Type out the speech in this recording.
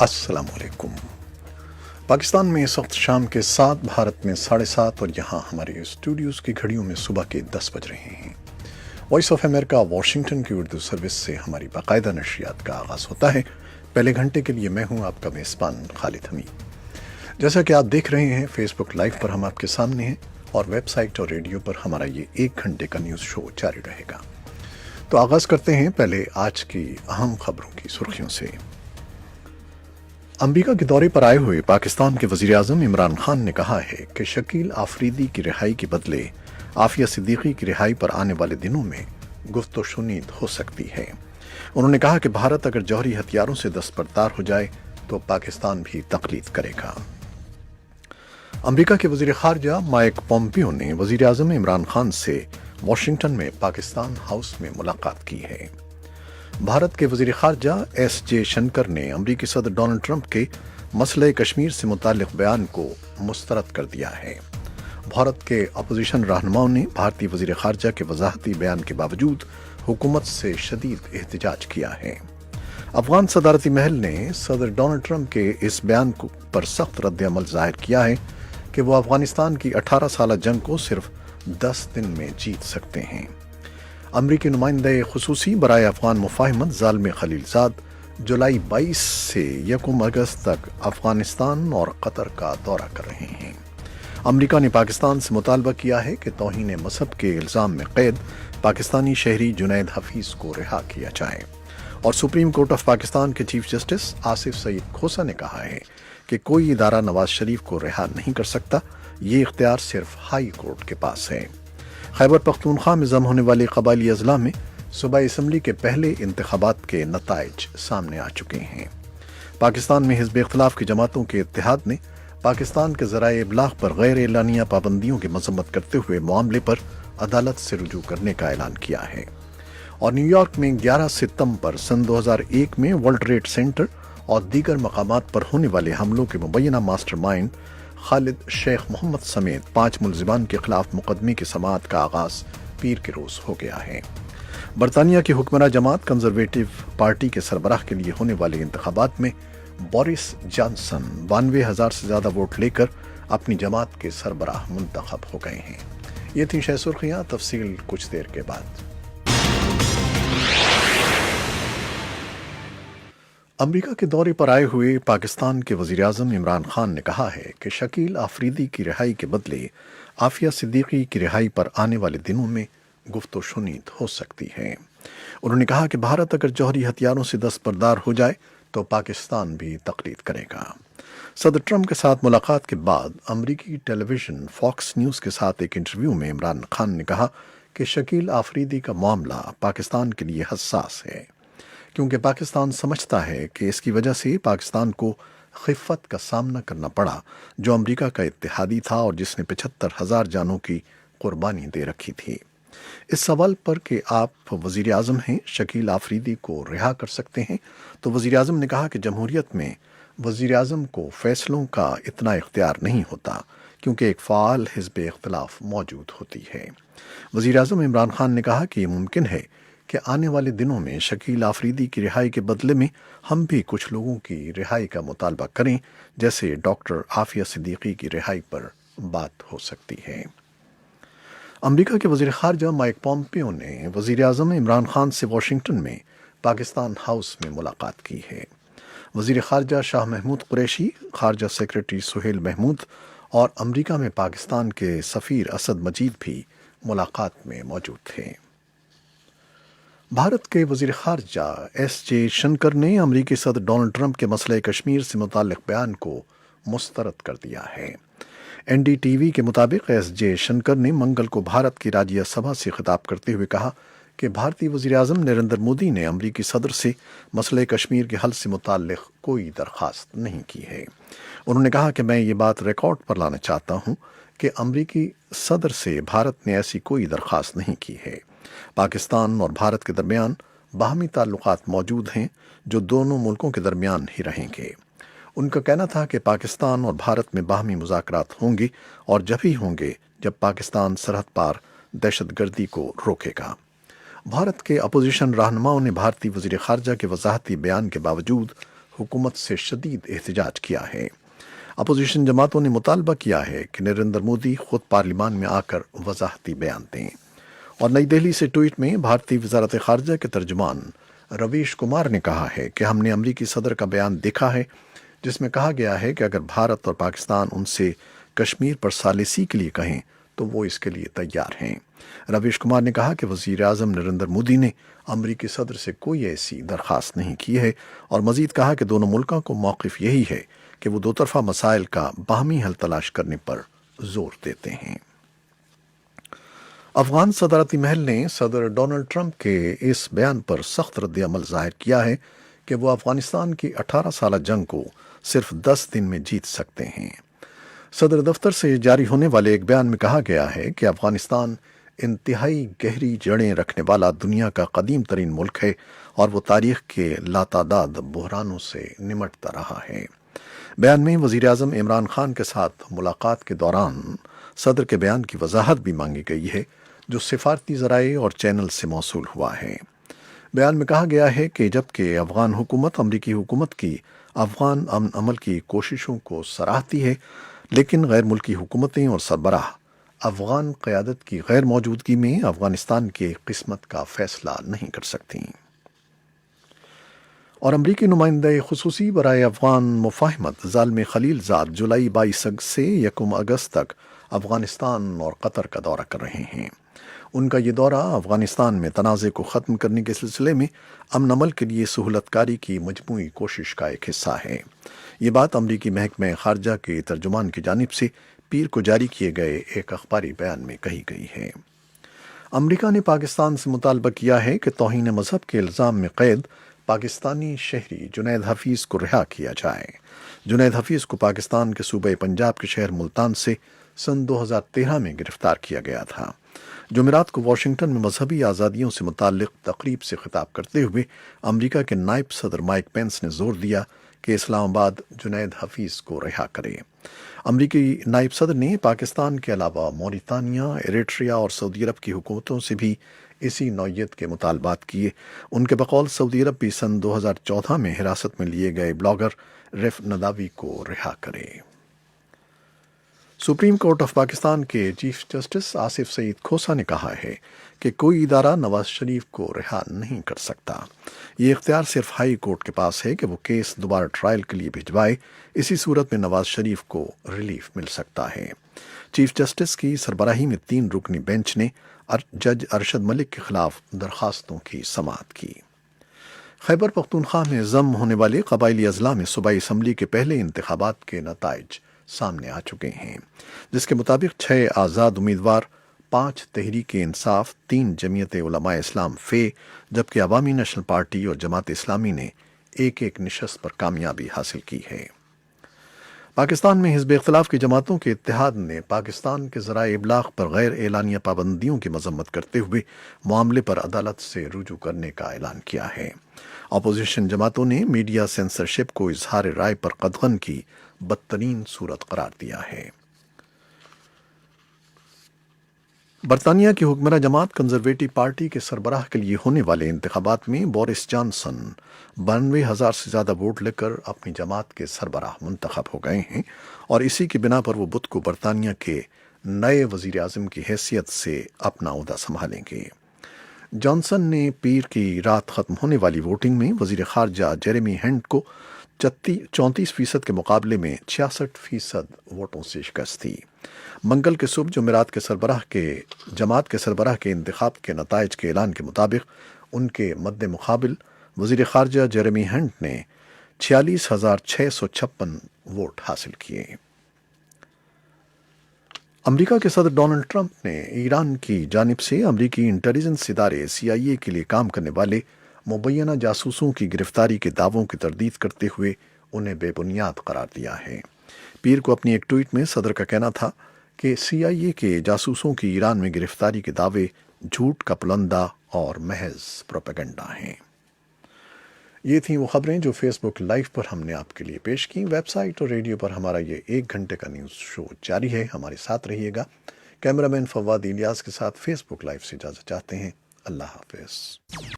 अस्सलाम वालेकुम। पाकिस्तान में इस वक्त शाम के 7, भारत में 7:30 और यहाँ हमारे स्टूडियोज़ की घड़ियों में सुबह के 10 बज रहे हैं। वॉइस ऑफ अमेरिका वाशिंगटन की उर्दू सर्विस से हमारी बाकायदा नशरियात का आगाज़ होता है। पहले घंटे के लिए मैं हूँ आपका मेज़बान खालिद हमीद। जैसा कि आप देख रहे हैं, फेसबुक लाइव पर हम आपके सामने हैं और वेबसाइट और रेडियो पर हमारा ये 1 घंटे का न्यूज़ शो जारी रहेगा। तो आगाज़ करते हैं पहले आज की अहम खबरों की सुर्खियों से। अमेरिका के दौरे पर आए हुए पाकिस्तान के वज़ीर-ए-आज़म इमरान खान ने कहा है कि शकील आफरीदी की रिहाई के बदले आफिया सिद्दीकी की रिहाई पर आने वाले दिनों में गुफ्त-ओ-शुनीद हो सकती है। उन्होंने कहा कि भारत अगर जौहरी हथियारों से दस्तबरदार हो जाए तो पाकिस्तान भी तकलीद करेगा। अमेरिका के वज़ीर ख़ारजा माइक पोम्पियो ने वज़ीर-ए-आज़म इमरान खान से वाशिंगटन में पाकिस्तान हाउस में मुलाकात की है। भारत के वज़ीर ख़ारजा एस जयशंकर ने अमरीकी सदर डोनाल्ड ट्रंप के मसले कश्मीर से मुताल्लिक़ बयान को मुस्तरद कर दिया है। भारत के अपोजिशन रहनुमाओं ने भारतीय वज़ीर ख़ारजा के वज़ाहती बयान के बावजूद हुकूमत से शदीद एहतजाज किया है। अफ़गान सदारती महल ने सदर डोनाल्ड ट्रंप के इस बयान पर सख्त रद्द-ए-अमल ज़ाहिर किया है कि वो अफ़गानिस्तान की 18 साला जंग को सिर्फ 10 दिन में जीत सकते हैं। अमरीकी नुमाइंदे खुसूसी बराए अफ़गान मुफ़ाहिमत ज़ालिम खलीलज़ाद जुलाई 22 से 1 अगस्त तक अफ़गानिस्तान और कतर का दौरा कर रहे हैं। अमरीका ने पाकिस्तान से मुतालबा किया है कि तौहीन मज़हब के इल्ज़ाम में क़ैद पाकिस्तानी शहरी जुनैद हफीज़ को रिहा किया जाए। और सुप्रीम कोर्ट ऑफ पाकिस्तान के चीफ जस्टिस आसिफ सईद खोसा ने कहा है कि कोई इदारा नवाज शरीफ को रिहा नहीं कर सकता, ये इख्तियार सिर्फ हाई कोर्ट के पास है। खैबर पख्तूनख्वा में जम होने वाले कबायली अजला में सूबाई असम्बली के पहले इंतखाबात के नताइज सामने आ चुके हैं। पाकिस्तान में हिज़्ब इख्तिलाफ की जमातों के इत्तेहाद ने पाकिस्तान के ज़राए इब्लाग पर गैर एलानिया पाबंदियों की मजम्मत करते हुए मामले पर अदालत से रुजू करने का ऐलान किया है। और न्यूयॉर्क में 11 सितंबर सन 2001 में वर्ल्ड ट्रेड सेंटर और दीगर मकामात पर होने वाले हमलों के मुबैना मास्टरमाइंड खालिद शेख मोहम्मद समेत 5 मुल्ज़िमान के खिलाफ मुकदमे की समाअत का आगाज़ पीर के रोज़ हो गया है। बरतानिया की हुक्मरान जमात कंजरवेटिव पार्टी के सरबराह के लिए होने वाले इंतखाबात में बोरिस जॉनसन 92,000 से ज़्यादा वोट लेकर अपनी जमात के सरबराह मुंतखब हो गए हैं। ये थी शह सुर्खियाँ, तफसील कुछ देर के बाद। अमेरिका के दौरे पर आए हुए पाकिस्तान के वज़ीर-ए-आज़म इमरान खान ने कहा है कि शकील आफरीदी की रिहाई के बदले आफिया सिद्दीकी की रिहाई पर आने वाले दिनों में गुफ्त-ओ-शुनीद हो सकती है। उन्होंने कहा कि भारत अगर जौहरी हथियारों से दस्तबरदार हो जाए तो पाकिस्तान भी तकलीद करेगा। सदर ट्रंप के साथ मुलाकात के बाद अमरीकी टेलीविज़न फॉक्स न्यूज़ के साथ एक इंटरव्यू में इमरान खान ने कहा कि शकील आफरीदी का मामला पाकिस्तान के लिए हसास है, क्योंकि पाकिस्तान समझता है कि इसकी वजह से पाकिस्तान को खिफ़त का सामना करना पड़ा, जो अमेरिका का इत्तेहादी था और जिसने 75,000 जानों की कुर्बानी दे रखी थी। इस सवाल पर कि आप वज़ीर आज़म हैं, शकील आफरीदी को रिहा कर सकते हैं, तो वज़ीर आज़म ने कहा कि जमहूरियत में वज़ीर आज़म को फ़ैसलों का इतना इख्तियार नहीं होता, क्योंकि एक फ़ाल हिज़्ब इख्तिलाफ़ मौजूद होती है। वज़ीर आज़म इमरान खान ने कहा कि ये मुमकिन है कि आने वाले दिनों में शकील आफरीदी की रिहाई के बदले में हम भी कुछ लोगों की रिहाई का मुतालबा करें, जैसे डॉक्टर आफिया सिद्दीकी की रिहाई पर बात हो सकती है। अमेरिका के वज़ीर ख़ारजा माइक पोम्पियो ने वज़ीर आज़म इमरान खान से वाशिंगटन में पाकिस्तान हाउस में मुलाकात की है। वज़ीर ख़ारजा शाह महमूद कुरैशी, ख़ारजा सेक्रेटरी सुहेल महमूद और अमेरिका में पाकिस्तान के सफ़ीर असद मजीद भी मुलाकात में मौजूद थे। भारत के वज़ीर ख़ारजा एस जयशंकर ने अमरीकी सदर डोनाल्ड ट्रंप के मसले कश्मीर से मुताल्लिक़ बयान को मुस्तरद कर दिया है। NDTV के मुताबिक एस जयशंकर ने मंगल को भारत की राज्य सभा से खिताब करते हुए कहा कि भारतीय वज़ीर आज़म नरेंद्र मोदी ने अमरीकी सदर से मसले कश्मीर के हल से मुताल्लिक़ कोई दरख्वास्त नहीं की है। उन्होंने कहा कि मैं ये बात रिकॉर्ड पर लाना चाहता हूँ कि अमरीकी सदर से भारत ने ऐसी कोई दरख्वास्त नहीं की है। पाकिस्तान और भारत के दरमियान बाहमी ताल्लुकात मौजूद हैं, जो दोनों मुल्कों के दरमियान ही रहेंगे। उनका कहना था कि पाकिस्तान और भारत में बाहमी मुज़ाकरात होंगे और जब ही होंगे जब पाकिस्तान सरहद पार दहशतगर्दी को रोकेगा। भारत के अपोजिशन रहनुमाओं ने भारतीय वज़ीर ख़ारजा के वज़ाहती बयान के बावजूद حکومت سے شدید احتجاج کیا ہے۔ اپوزیشن جماعتوں نے مطالبہ کیا ہے کہ نریندر مودی خود پارلیمان میں آ کر وضاحتی بیان دیں۔ اور نئی دہلی سے ٹویٹ میں بھارتی وزارت خارجہ کے ترجمان رویش کمار نے کہا ہے کہ ہم نے امریکی صدر کا بیان دیکھا ہے جس میں کہا گیا ہے کہ اگر بھارت اور پاکستان ان سے کشمیر پر ثالثی کے لیے کہیں تو وہ اس کے لیے تیار ہیں۔ رویش کمار نے کہا کہ وزیر اعظم نریندر مودی نے امریکی صدر سے کوئی ایسی درخواست نہیں کی ہے، اور مزید کہا کہ دونوں ملکوں کو موقف یہی ہے کہ وہ دو طرفہ مسائل کا باہمی حل تلاش کرنے پر زور دیتے ہیں۔ افغان صدارتی محل نے صدر ڈونلڈ ٹرمپ کے اس بیان پر سخت رد عمل ظاہر کیا ہے کہ وہ افغانستان کی 18 سالہ جنگ کو صرف 10 دن میں جیت سکتے ہیں۔ صدر دفتر سے جاری ہونے والے ایک بیان میں کہا گیا ہے کہ افغانستان انتہائی گہری جڑیں رکھنے والا دنیا کا قدیم ترین ملک ہے اور وہ تاریخ کے لاتعداد بحرانوں سے نمٹتا رہا ہے۔ بیان میں وزیر اعظم عمران خان کے ساتھ ملاقات کے دوران صدر کے بیان کی وضاحت بھی مانگی گئی ہے جو سفارتی ذرائع اور چینل سے موصول ہوا ہے۔ بیان میں کہا گیا ہے کہ جبکہ افغان حکومت امریکی حکومت کی افغان امن عمل کی کوششوں کو سراہتی ہے، لیکن غیر ملکی حکومتیں اور سربراہ افغان قیادت کی غیر موجودگی میں افغانستان کی قسمت کا فیصلہ نہیں کر سکتی۔ اور امریکی نمائندہ خصوصی برائے افغان مفاہمت زالم خلیل زاد جولائی 22 سے 1 اگست تک افغانستان اور قطر کا دورہ کر رہے ہیں۔ ان کا یہ دورہ افغانستان میں تنازع کو ختم کرنے کے سلسلے میں امن عمل کے لیے سہولت کاری کی مجموعی کوشش کا ایک حصہ ہے۔ یہ بات امریکی محکمہ خارجہ کے ترجمان کی جانب سے پیر کو جاری کیے گئے ایک اخباری بیان میں کہی گئی ہے۔ امریکہ نے پاکستان سے مطالبہ کیا ہے کہ توہین مذہب کے الزام میں قید پاکستانی شہری جنید حفیظ کو رہا کیا جائے۔ جنید حفیظ کو پاکستان کے صوبہ پنجاب کے شہر ملتان سے سن 2013 میں گرفتار کیا گیا تھا۔ جمعرات کو واشنگٹن میں مذہبی آزادیوں سے متعلق تقریب سے خطاب کرتے ہوئے امریکہ کے نائب صدر مائک پینس نے زور دیا کہ اسلام آباد جنید حفیظ کو رہا کرے۔ امریکی نائب صدر نے پاکستان کے علاوہ موریتانیہ، ایریٹریا اور سعودی عرب کی حکومتوں سے بھی اسی نوعیت کے مطالبات کیے۔ ان کے بقول سعودی عرب بھی سن 2014 میں حراست میں لیے گئے بلاگر ریف نداوی کو رہا کرے۔ سپریم کورٹ آف پاکستان کے چیف جسٹس آصف سعید کھوسہ نے کہا ہے کہ کوئی ادارہ نواز شریف کو رہا نہیں کر سکتا۔ یہ اختیار صرف ہائی کورٹ کے پاس ہے کہ وہ کیس دوبارہ ٹرائل کے لیے بھجوائے۔ اسی صورت میں نواز شریف کو ریلیف مل سکتا ہے۔ چیف جسٹس کی سربراہی میں 3 رکنی بینچ نے جج ارشد ملک کے خلاف درخواستوں کی سماعت کی۔ خیبر پختونخوا میں ضم ہونے والے قبائلی اضلاع میں صوبائی اسمبلی کے پہلے انتخابات کے نتائج سامنے آ چکے ہیں، جس کے مطابق 6 آزاد امیدوار، 5 تحریک انصاف، 3 جمعیت علماء اسلام فے، جبکہ عوامی نیشنل پارٹی اور جماعت اسلامی نے ایک نشست پر کامیابی حاصل کی ہے۔ پاکستان میں حزب اختلاف کی جماعتوں کے اتحاد نے پاکستان کے ذرائع ابلاغ پر غیر اعلانیہ پابندیوں کی مذمت کرتے ہوئے معاملے پر عدالت سے رجوع کرنے کا اعلان کیا ہے۔ اپوزیشن جماعتوں نے میڈیا سینسرشپ کو اظہار رائے پر قدغن کی بدترین صورت قرار دیا ہے۔ برطانیہ کی حکمراں جماعت کنزرویٹو پارٹی کے سربراہ کے لیے ہونے والے انتخابات میں بورس جانسن 92,000 سے زیادہ ووٹ لے کر اپنی جماعت کے سربراہ منتخب ہو گئے ہیں، اور اسی کی بنا پر وہ بدھ کو برطانیہ کے نئے وزیر اعظم کی حیثیت سے اپنا عہدہ سنبھالیں گے۔ جانسن نے پیر کی رات ختم ہونے والی ووٹنگ میں وزیر خارجہ جیریمی ہنٹ کو 34% کے مقابلے میں 66% ووٹوں سے شکست دی۔ منگل کے صبح جمعرات کے جماعت کے سربراہ کے انتخاب کے نتائج کے اعلان کے مطابق ان کے مد مقابل وزیر خارجہ جیریمی ہنٹ نے 46,656 ووٹ حاصل کیے۔ امریکہ کے صدر ڈونلڈ ٹرمپ نے ایران کی جانب سے امریکی انٹیلیجنس ادارے CIA کے لیے کام کرنے والے مبینہ جاسوسوں کی گرفتاری کے دعووں کی تردید کرتے ہوئے انہیں بے بنیاد قرار دیا ہے۔ پیر کو اپنی ایک ٹویٹ میں صدر کا کہنا تھا کہ CIA کے جاسوسوں کی ایران میں گرفتاری کے دعوے جھوٹ کا پلندہ اور محض پروپیگنڈا ہیں۔ یہ تھیں وہ خبریں جو فیس بک لائیو پر ہم نے آپ کے لیے پیش کی۔ ویب سائٹ اور ریڈیو پر ہمارا یہ 1 گھنٹے کا نیوز شو جاری ہے، ہمارے ساتھ رہیے گا۔ کیمرہ مین فواد الیاس کے ساتھ فیس بک لائیو سے اجازت چاہتے ہیں۔ اللہ حافظ۔